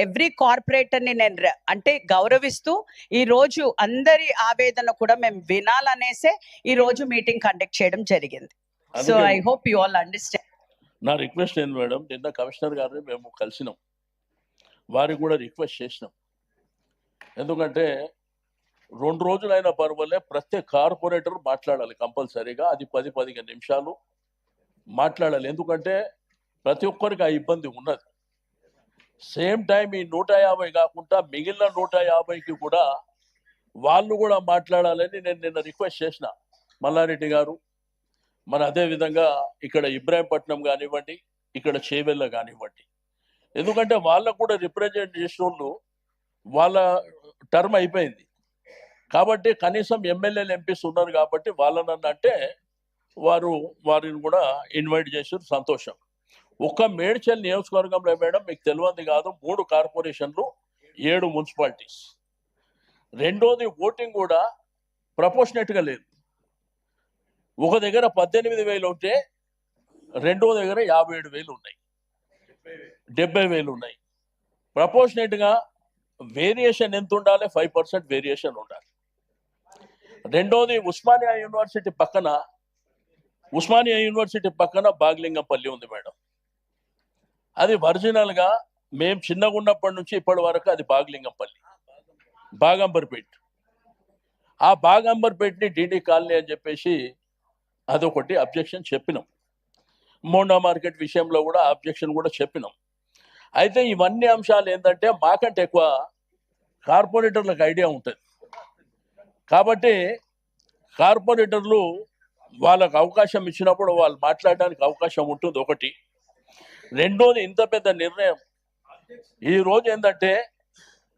Every corporator ని నేను అంటే గౌరవిస్తూ ఈ రోజు అందరి ఆవేదన కూడా మేము వినాలనేసే ఈ రోజు మీటింగ్ కండక్ట్ చేయడం జరిగింది. So I hope you all understand. నా రిక్వెస్ట్ ఏంది మేడం, నిన్న కమిషనర్ గారిని మేము కలిసినాం, వారికి కూడా రిక్వెస్ట్ చేసినాం. ఎందుకంటే 2 రోజులైనా పర్వాలే ప్రతి కార్పొరేటర్ మాట్లాడాలి కంపల్సరీగా, అది 10-15 నిమిషాలు మాట్లాడాలి. ఎందుకంటే ప్రతి ఒక్కరికి ఆ ఇబ్బంది ఉన్నది. సేమ్ టైం ఈ 150 కాకుండా మిగిలిన 150కి కూడా వాళ్ళు కూడా మాట్లాడాలని నేను నిన్న రిక్వెస్ట్ చేసిన. మల్లారెడ్డి గారు, మన అదేవిధంగా ఇక్కడ ఇబ్రాహీంపట్నం కానివ్వండి, ఇక్కడ చేవెళ్ళ కానివ్వండి, ఎందుకంటే వాళ్ళకు కూడా రిప్రజెంట్ చేసిన వాళ్ళు వాళ్ళ టర్మ్ అయిపోయింది కాబట్టి కనీసం ఎమ్మెల్యేలు ఎంపీస్ ఉన్నారు కాబట్టి వాళ్ళని అంటే వారిని కూడా ఇన్వైట్ చేసారు, సంతోషం. ఒక్క మేడ్చల్ నియోజకవర్గంలో మేడం మీకు తెలియంది కాదు, 3 కార్పొరేషన్లు, 7 మున్సిపాలిటీస్. రెండోది ఓటింగ్ కూడా ప్రపోర్షనేట్గా లేదు. ఒక దగ్గర 18,000 ఉంటే రెండో దగ్గర 57,000 ఉన్నాయి, 70,000 ఉన్నాయి. ప్రపోర్షనేట్గా వేరియేషన్ ఎంత ఉండాలి? 5% వేరియేషన్ ఉండాలి. రెండోది ఉస్మానియా యూనివర్సిటీ పక్కన బాగ్లింగంపల్లి ఉంది మేడం. అది ఒరిజినల్గా మేము చిన్నగా ఉన్నప్పటి నుంచి ఇప్పటి వరకు అది బాగ్లింగంపల్లి, బాగంబర్పేట్. ఆ బాగంబర్పేట్ని డిడి కాలనీ అని చెప్పేసి అదొకటి అబ్జెక్షన్ చెప్పినాం. మోండా మార్కెట్ విషయంలో కూడా అబ్జెక్షన్ కూడా చెప్పినాం. అయితే ఇవన్నీ అంశాలు ఏంటంటే మాకంటే ఎక్కువ కార్పొరేటర్లకు ఐడియా ఉంటుంది కాబట్టి కార్పొరేటర్లు వాళ్ళకు అవకాశం ఇచ్చినప్పుడు వాళ్ళు మాట్లాడడానికి అవకాశం ఉంటుంది ఒకటి. రెండోది, ఇంత పెద్ద నిర్ణయం ఈరోజు ఏంటంటే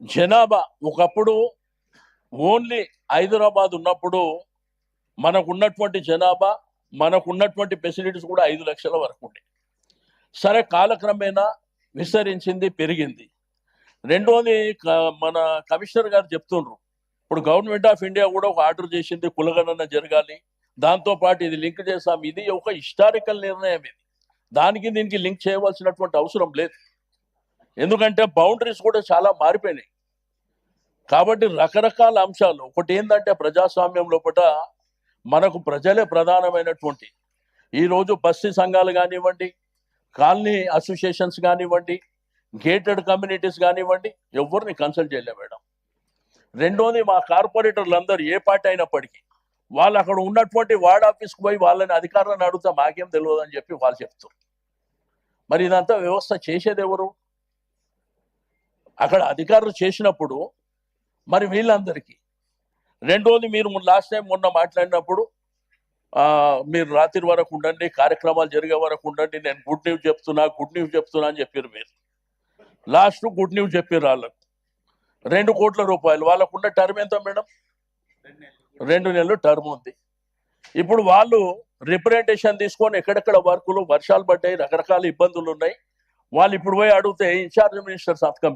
జనాభా ఒకప్పుడు ఓన్లీ హైదరాబాద్ ఉన్నప్పుడు మనకు ఉన్నటువంటి జనాభా, మనకు ఉన్నటువంటి ఫెసిలిటీస్ కూడా 5 లక్షల వరకు ఉండే. సరే, కాలక్రమేణా విస్తరించింది, పెరిగింది. రెండోది, మన కమిషనర్ గారు చెప్తుండ్రు, ఇప్పుడు గవర్నమెంట్ ఆఫ్ ఇండియా కూడా ఒక ఆర్డర్ చేసింది, కులగణన జరగాలి, దాంతోపాటు ఇది లింక్ చేస్తాం. ఇది ఒక హిస్టారికల్ నిర్ణయం. ఇది దానికి దీనికి లింక్ చేయవలసినటువంటి అవసరం లేదు, ఎందుకంటే బౌండరీస్ కూడా చాలా మారిపోయినాయి. కాబట్టి రకరకాల అంశాలు. ఒకటి ఏంటంటే ప్రజాస్వామ్యం లోపల మనకు ప్రజలే ప్రధానమైనటువంటి. ఈరోజు బస్తీ సంఘాలు కానివ్వండి, కాలనీ అసోసియేషన్స్ కానివ్వండి, గేటెడ్ కమ్యూనిటీస్ కానివ్వండి, ఎవరిని కన్సల్ట్ చేయలే మేడం. రెండోది, మా కార్పొరేటర్లు అందరూ ఏ పార్టీ అయినప్పటికీ వాళ్ళు అక్కడ ఉన్నటువంటి వార్డ్ ఆఫీస్కి పోయి వాళ్ళని అధికారులను అడుగుతా మాకేం తెలియదు అని చెప్పి వాళ్ళు చెప్తారు. మరి ఇదంతా వ్యవస్థ చేసేది ఎవరు? అక్కడ అధికారులు చేసినప్పుడు మరి వీళ్ళందరికీ. రెండోది, మీరు లాస్ట్ టైం మొన్న మాట్లాడినప్పుడు మీరు రాత్రి వరకు ఉండండి, కార్యక్రమాలు జరిగే వరకు ఉండండి, నేను గుడ్ న్యూస్ చెప్తున్నా అని చెప్పారు. మీరు లాస్ట్ గుడ్ న్యూస్ చెప్పారు. వాళ్ళకు 2 కోట్ల రూపాయలు. వాళ్ళకున్న టర్మ్ ఎంత మేడం? 2 నెలలు టర్మ్ ఉంది. ఇప్పుడు వాళ్ళు రిప్రజెంటేషన్ తీసుకొని ఎక్కడెక్కడ వర్కులు, వర్షాలు పడ్డాయి, రకరకాల ఇబ్బందులు ఉన్నాయి, వాళ్ళు ఇప్పుడు పోయి అడిగితే ఇన్ఛార్జ్ మినిస్టర్ సంతకం